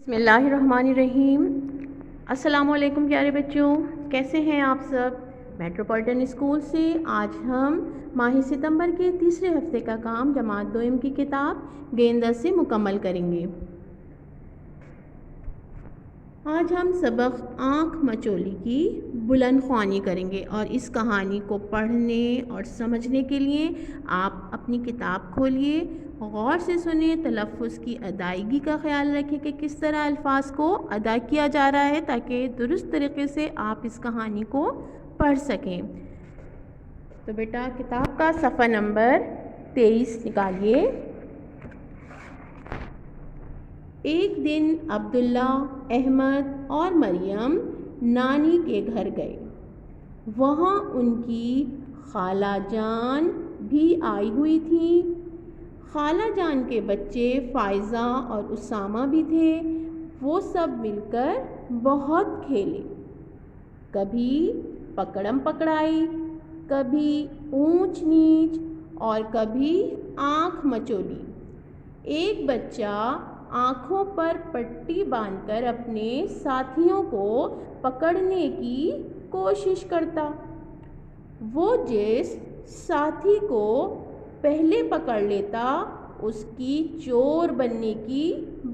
بسم اللہ الرحمن الرحیم۔ السلام علیکم پیارے بچوں، کیسے ہیں آپ سب؟ میٹروپولیٹن اسکول سے آج ہم ماہ ستمبر کے تیسرے ہفتے کا کام جماعت دوئم کی کتاب گیندہ سے مکمل کریں گے۔ آج ہم سبق آنکھ مچولی کی بلند خوانی کریں گے اور اس کہانی کو پڑھنے اور سمجھنے کے لیے آپ اپنی کتاب کھولیے، غور سے سنیں، تلفظ کی ادائیگی کا خیال رکھیں کہ کس طرح الفاظ کو ادا کیا جا رہا ہے تاکہ درست طریقے سے آپ اس کہانی کو پڑھ سکیں۔ تو بیٹا کتاب کا صفحہ نمبر 23 نکالیے۔ ایک دن عبداللہ، احمد اور مریم نانی کے گھر گئے۔ وہاں ان کی خالہ جان بھی آئی ہوئی تھیں۔ خالہ جان کے بچے فائزہ اور اسامہ بھی تھے۔ وہ سب مل کر بہت کھیلے، کبھی پکڑم پکڑائی، کبھی اونچ نیچ اور کبھی آنکھ مچولی۔ ایک بچہ آنکھوں پر پٹی باندھ کر اپنے ساتھیوں کو پکڑنے کی کوشش کرتا۔ وہ جس ساتھی کو پہلے پکڑ لیتا اس کی چور بننے کی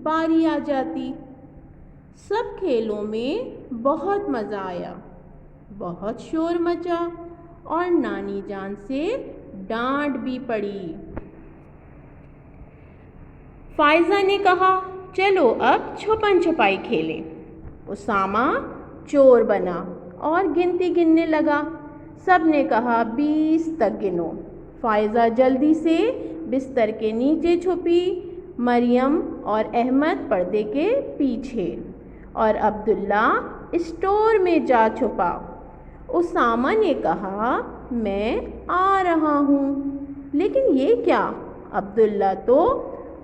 باری آ جاتی۔ سب کھیلوں میں بہت مزہ آیا، بہت شور مچا اور نانی جان سے ڈانٹ بھی پڑی۔ فائزہ نے کہا، چلو اب چھپن چھپائی کھیلیں۔ اسامہ چور بنا اور گنتی گننے لگا۔ سب نے کہا 20 تک گنو۔ فائزہ جلدی سے بستر کے نیچے چھپی، مریم اور احمد پردے کے پیچھے اور عبداللہ اسٹور میں جا چھپا۔ اسامہ نے کہا، میں آ رہا ہوں۔ لیکن یہ کیا؟ عبداللہ تو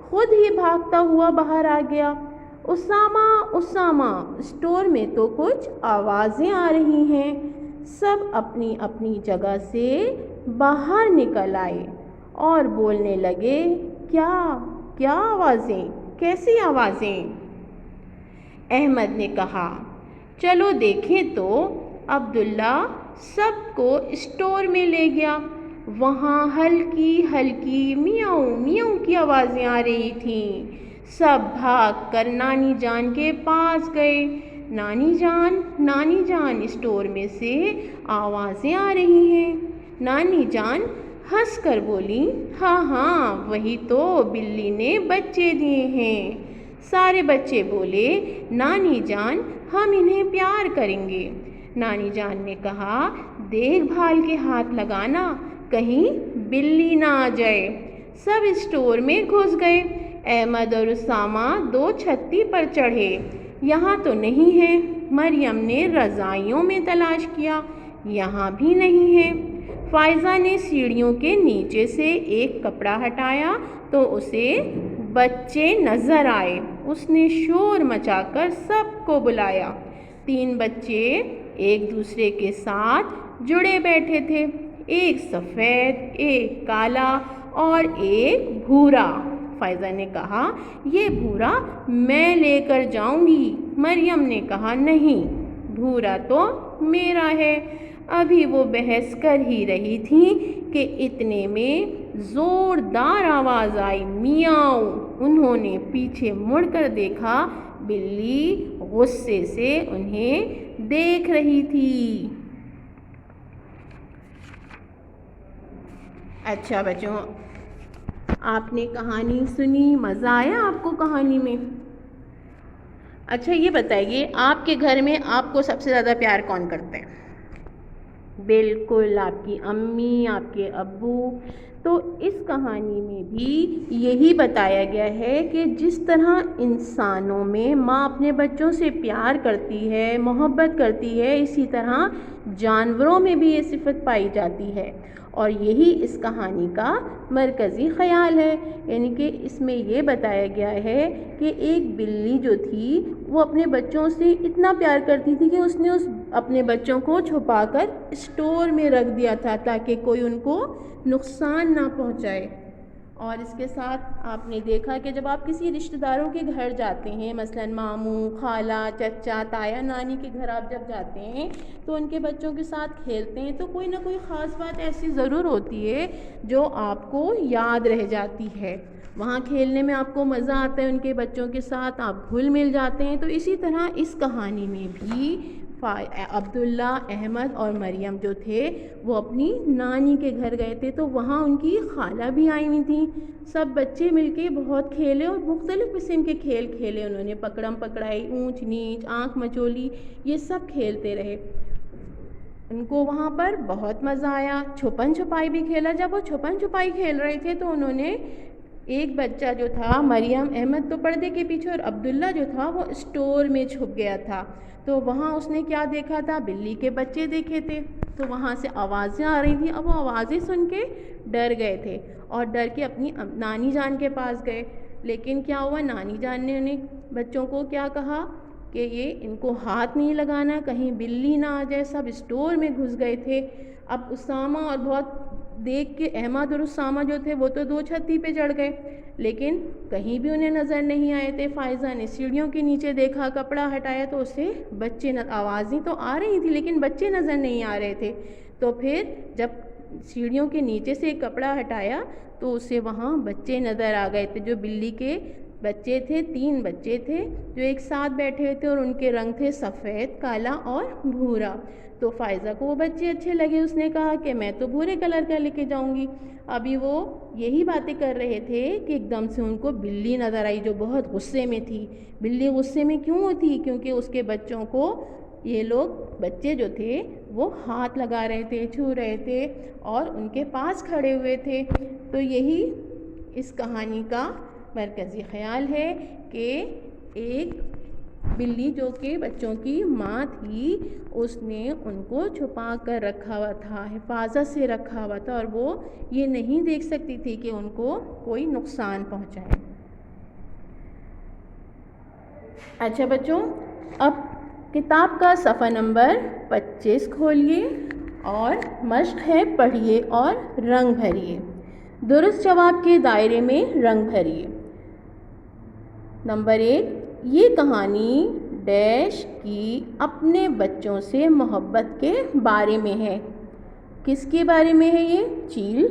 خود ہی بھاگتا ہوا باہر آ گیا۔ اسامہ اسامہ، اسٹور میں تو کچھ آوازیں آ رہی ہیں۔ سب اپنی اپنی جگہ سے باہر نکل آئے اور بولنے لگے، کیا آوازیں؟ کیسی آوازیں؟ احمد نے کہا، چلو دیکھیں تو۔ عبداللہ سب کو اسٹور میں لے گیا۔ وہاں ہلکی ہلکی میاؤں میاؤں کی آوازیں آ رہی تھیں۔ سب بھاگ کر نانی جان کے پاس گئے۔ نانی جان، اسٹور میں سے آوازیں آ رہی ہیں۔ نانی جان ہنس کر بولی، ہاں وہی تو بلی نے بچے دیے ہیں۔ سارے بچے بولے، نانی جان ہم انہیں پیار کریں گے۔ نانی جان نے کہا، دیکھ بھال کے ہاتھ لگانا، کہیں بلی نہ آ جائے۔ سب اسٹور میں گھس گئے۔ احمد اور اسامہ 2 چھتی پر چڑھے، یہاں تو نہیں ہے۔ مریم نے رضائیوں میں تلاش کیا، یہاں بھی نہیں ہے۔ فائزہ نے سیڑھیوں کے نیچے سے ایک کپڑا ہٹایا تو اسے بچے نظر آئے۔ اس نے شور مچا کر سب کو بلایا۔ 3 بچے ایک دوسرے کے ساتھ جڑے بیٹھے تھے، ایک سفید، ایک کالا اور ایک بھورا۔ فائزہ نے کہا، یہ بھورا میں لے کر جاؤں گی۔ مریم نے کہا، نہیں، بھورا تو میرا ہے۔ ابھی وہ بحث کر ہی رہی تھی کہ اتنے میں زوردار آواز آئی، میاؤں۔ انہوں نے پیچھے مڑ کر دیکھا، بلی غصے سے انہیں دیکھ رہی تھی۔ اچھا بچوں، آپ نے کہانی سنی، مزہ آیا آپ کو کہانی میں؟ اچھا یہ بتائیے، آپ کے گھر میں آپ کو سب سے زیادہ پیار کون کرتے ہیں؟ بالکل آپ کی امی، آپ کے ابو۔ تو اس کہانی میں بھی یہی بتایا گیا ہے کہ جس طرح انسانوں میں ماں اپنے بچوں سے پیار کرتی ہے، محبت کرتی ہے، اسی طرح جانوروں میں بھی یہ صفت پائی جاتی ہے۔ اور یہی اس کہانی کا مرکزی خیال ہے، یعنی کہ اس میں یہ بتایا گیا ہے کہ ایک بلی جو تھی وہ اپنے بچوں سے اتنا پیار کرتی تھی کہ اس نے اپنے بچوں کو چھپا کر اسٹور میں رکھ دیا تھا تاکہ کوئی ان کو نقصان نہ پہنچائے۔ اور اس کے ساتھ آپ نے دیکھا کہ جب آپ کسی رشتہ داروں کے گھر جاتے ہیں، مثلاً ماموں، خالہ، چچا، تایا، نانی کے گھر آپ جب جاتے ہیں تو ان کے بچوں کے ساتھ کھیلتے ہیں تو کوئی نہ کوئی خاص بات ایسی ضرور ہوتی ہے جو آپ کو یاد رہ جاتی ہے. وہاں کھیلنے میں آپ کو مزہ آتا ہے، ان کے بچوں کے ساتھ آپ گھل مل جاتے ہیں. تو اسی طرح اس کہانی میں بھی عبداللہ، احمد اور مریم جو تھے وہ اپنی نانی کے گھر گئے تھے، تو وہاں ان کی خالہ بھی آئی ہوئی تھیں. سب بچے مل کے بہت کھیلے اور مختلف قسم کے کھیل کھیلے. انہوں نے پکڑم پکڑائی، اونچ نیچ، آنکھ مچولی، یہ سب کھیلتے رہے. ان کو وہاں پر بہت مزہ آیا. چھپن چھپائی بھی کھیلا. جب وہ چھپن چھپائی کھیل رہے تھے تو انہوں نے ایک بچہ جو تھا، مریم، احمد تو پردے کے پیچھے اور عبداللہ جو تھا وہ اسٹور میں چھپ گیا تھا. تو وہاں اس نے کیا دیکھا تھا؟ بلی کے بچے دیکھے تھے. تو وہاں سے آوازیں آ رہی تھیں. اب وہ آوازیں سن کے ڈر گئے تھے اور ڈر کے اپنی نانی جان کے پاس گئے. لیکن کیا ہوا، نانی جان نے انہیں بچوں کو کیا کہا کہ یہ ان کو ہاتھ نہیں لگانا، کہیں بلی نہ آ جائے. سب اسٹور میں گھس گئے تھے. اب اسامہ اور بہت دیکھ کے احمد اور اسامہ جو تھے وہ تو 2 چھتی پہ چڑھ گئے، لیکن کہیں بھی انہیں نظر نہیں آئے تھے. فائزہ نے سیڑھیوں کے نیچے دیکھا، کپڑا ہٹایا تو اسے بچے آوازیں تو آ رہی تھیں لیکن بچے نظر نہیں آ رہے تھے. تو پھر جب سیڑھیوں کے نیچے سے کپڑا ہٹایا تو اسے وہاں بچے نظر آ گئے تھے، جو بلی کے بچے تھے. 3 بچے تھے جو ایک ساتھ بیٹھے ہوئے تھے اور ان کے رنگ تھے سفید، کالا اور بھورا. تو فائزہ کو وہ بچے اچھے لگے. اس نے کہا کہ میں تو بھورے کلر کا لے کے جاؤں گی. ابھی وہ یہی باتیں کر رہے تھے کہ ایک دم سے ان کو بلی نظر آئی جو بہت غصے میں تھی. بلی غصے میں کیوں ہوتی؟ کیونکہ اس کے بچوں کو یہ لوگ بچے جو تھے وہ ہاتھ لگا رہے تھے، چھو رہے تھے اور ان کے پاس کھڑے ہوئے تھے. تو یہی اس کہانی کا مرکزی خیال ہے کہ ایک بلی جو کہ بچوں کی ماں تھی، اس نے ان کو چھپا کر رکھا ہوا تھا، حفاظت سے رکھا ہوا تھا اور وہ یہ نہیں دیکھ سکتی تھی کہ ان کو کوئی نقصان پہنچائے. اچھا بچوں، اب کتاب کا صفحہ نمبر 25 کھولیے اور مشق ہے پڑھیے اور رنگ بھریے. درست جواب کے دائرے میں رنگ بھریے. نمبر 1، یہ کہانی ڈیش کی اپنے بچوں سے محبت کے بارے میں ہے. کس کے بارے میں ہے یہ؟ چیل،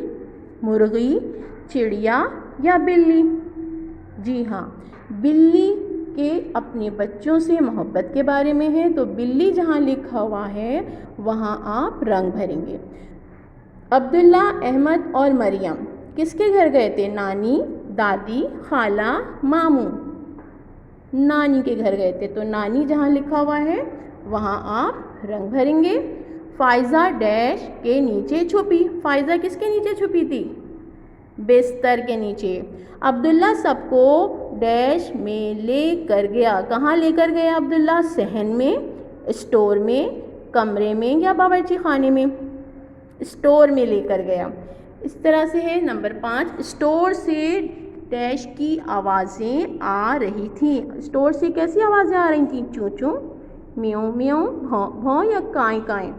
مرغی، چڑیا یا بلی؟ جی ہاں، بلی کے اپنے بچوں سے محبت کے بارے میں ہے. تو بلی جہاں لکھا ہوا ہے وہاں آپ رنگ بھریں گے. عبداللہ، احمد اور مریم کس کے گھر گئے تھے؟ نانی، دادی، خالہ، ماموں. نانی کے گھر گئے تھے. تو نانی جہاں لکھا ہوا ہے وہاں آپ رنگ بھریں گے. فائزہ ڈیش کے نیچے چھپی. فائزہ کس کے نیچے چھپی تھی؟ بستر کے نیچے. عبداللہ سب کو ڈیش میں لے کر گیا. کہاں لے کر گیا عبداللہ؟ صحن میں، اسٹور میں، کمرے میں یا باورچی خانے میں؟ اسٹور میں لے کر گیا. اس طرح سے ہے. نمبر 5، اسٹور سے ڈیش کی آوازیں آ رہی تھیں. اسٹور سے کیسی آوازیں آ رہی تھیں؟ چوں چوں، میوں میوں، بھوں بھوں یا کائیں کائیں؟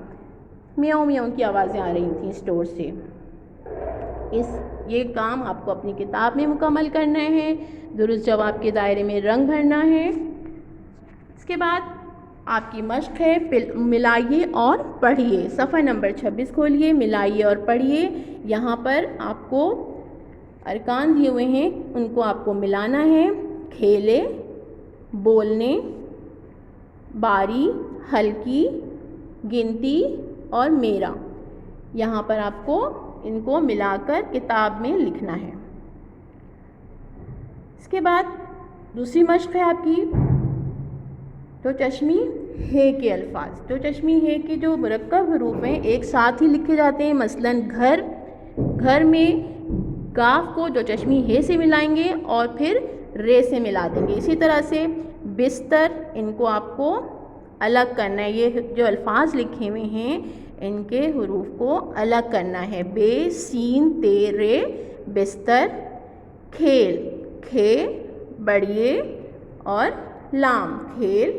میوں میوں کی آوازیں آ رہی تھیں اسٹور سے. یہ کام آپ کو اپنی کتاب میں مکمل کرنا ہے. درست جواب کے دائرے میں رنگ بھرنا ہے. اس کے بعد آپ کی مشق ہے ملائیے اور پڑھیے. صفحہ نمبر 26 کھولیے. ملائیے اور پڑھیے. یہاں پر آپ کو ارکان دیے ہوئے ہیں، ان کو آپ کو ملانا ہے. کھیلے، بولنے، باری، ہلکی، گنتی اور میرا. یہاں پر آپ کو ان کو ملا کر کتاب میں لکھنا ہے. اس کے بعد دوسری مشق ہے آپ کی تو چشمی ہے کے الفاظ. تو چشمی ہے کے جو مرکب حروف ہیں ایک ساتھ ہی لکھے جاتے ہیں. مثلاً گھر میں کاف کو جو چشمی ہے سے ملائیں گے اور پھر رے سے ملا دیں گے. اسی طرح سے بستر، ان کو آپ کو الگ کرنا ہے. یہ جو الفاظ لکھے ہوئے ہیں ان کے حروف کو الگ کرنا ہے. بے، سین، تے، رے. بستر. کھیل، کھے، بڑھئے اور لام. کھیل.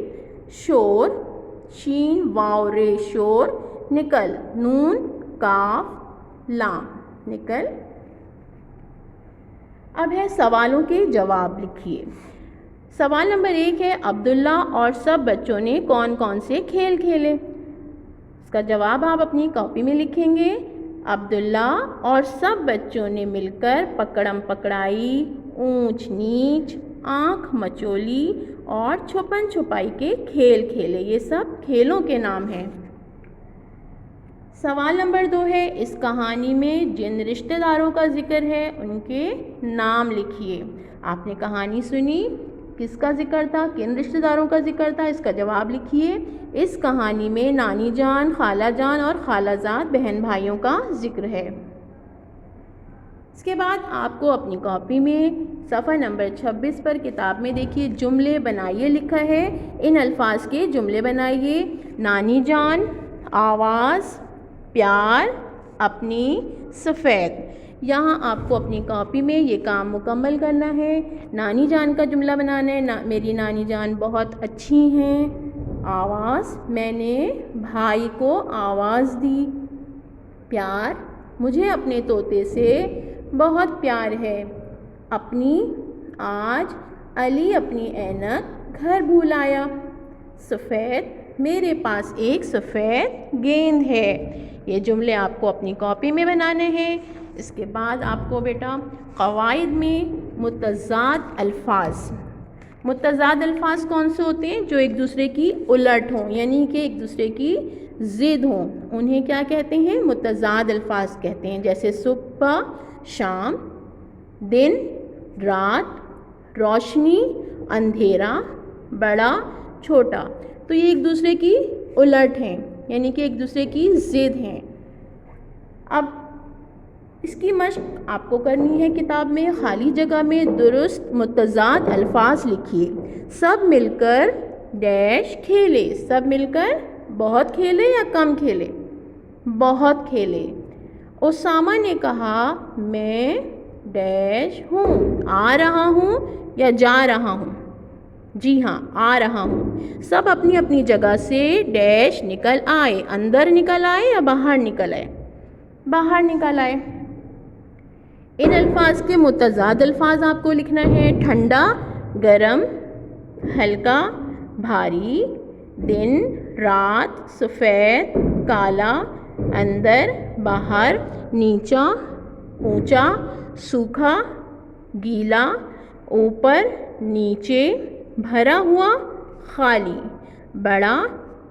شور، شین، واو، رے. شور. نکل، نون، کاف، لام. نکل. اب ہے سوالوں کے جواب لکھیے۔ سوال نمبر 1 ہے عبداللہ اور سب بچوں نے کون کون سے کھیل کھیلے؟ اس کا جواب آپ اپنی کاپی میں لکھیں گے۔ عبداللہ اور سب بچوں نے مل کر پکڑم پکڑائی، اونچ نیچ، آنکھ مچولی اور چھپن چھپائی کے کھیل کھیلے۔ یہ سب کھیلوں کے نام ہیں۔ سوال نمبر 2 ہے اس کہانی میں جن رشتہ داروں کا ذکر ہے ان کے نام لکھیے۔ آپ نے کہانی سنی، کس کا ذکر تھا، کن رشتہ داروں کا ذکر تھا، اس کا جواب لکھیے۔ اس کہانی میں نانی جان، خالہ جان اور خالہ زاد بہن بھائیوں کا ذکر ہے۔ اس کے بعد آپ کو اپنی کاپی میں صفحہ نمبر 26 پر کتاب میں دیکھیے جملے بنائیے لکھا ہے۔ ان الفاظ کے جملے بنائیے۔ نانی جان، آواز، پیار، اپنی، سفید۔ یہاں آپ کو اپنی کاپی میں یہ کام مکمل کرنا ہے۔ نانی جان کا جملہ بنانا ہے، میری نانی جان بہت اچھی ہیں۔ آواز، میں نے بھائی کو آواز دی۔ پیار، مجھے اپنے طوطے سے بہت پیار ہے۔ اپنی، آج علی اپنی اینک گھر بھول آیا۔ سفید، میرے پاس ایک سفید گیند ہے۔ یہ جملے آپ کو اپنی کاپی میں بنانے ہیں۔ اس کے بعد آپ کو بیٹا قواعد میں متضاد الفاظ، متضاد الفاظ کون سے ہوتے ہیں؟ جو ایک دوسرے کی الٹ ہوں، یعنی کہ ایک دوسرے کی ضد ہوں، انہیں کیا کہتے ہیں؟ متضاد الفاظ کہتے ہیں۔ جیسے صبح شام، دن رات، روشنی اندھیرا، بڑا چھوٹا۔ تو یہ ایک دوسرے کی الٹ ہیں، یعنی کہ ایک دوسرے کی ضد ہیں۔ اب اس کی مشق آپ کو کرنی ہے کتاب میں خالی جگہ میں درست متضاد الفاظ لکھیے۔ سب مل کر ڈیش کھیلے۔ سب مل کر بہت کھیلے یا کم کھیلے؟ بہت کھیلے۔ اسامہ نے کہا میں ڈیش ہوں، آ رہا ہوں یا جا رہا ہوں؟ جی ہاں، آ رہا ہوں۔ سب اپنی اپنی جگہ سے ڈیش نکل آئے۔ اندر نکل آئے یا باہر نکل آئے؟ باہر نکل آئے۔ ان الفاظ کے متضاد الفاظ آپ کو لکھنا ہے۔ ٹھنڈا، گرم، ہلکا، بھاری، دن رات، سفید کالا، اندر باہر، نیچا اونچا، سوکھا گیلا، اوپر نیچے، بھرا ہوا خالی، بڑا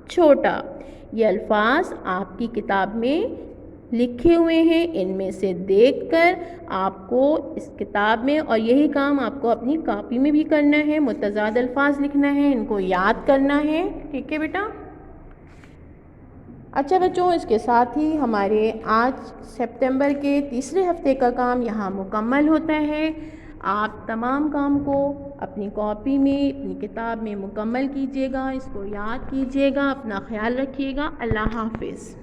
چھوٹا۔ یہ الفاظ آپ کی کتاب میں لکھے ہوئے ہیں۔ ان میں سے دیکھ کر آپ کو اس کتاب میں، اور یہی کام آپ کو اپنی کاپی میں بھی کرنا ہے، متضاد الفاظ لکھنا ہے، ان کو یاد کرنا ہے۔ ٹھیک ہے بیٹا؟ اچھا بچوں، اس کے ساتھ ہی ہمارے آج سپتمبر کے تیسرے ہفتے کا کام یہاں مکمل ہوتا ہے۔ آپ تمام کام کو اپنی کاپی میں، اپنی کتاب میں مکمل کیجیے گا، اس کو یاد کیجیے گا، اپنا خیال رکھیے گا۔ اللہ حافظ۔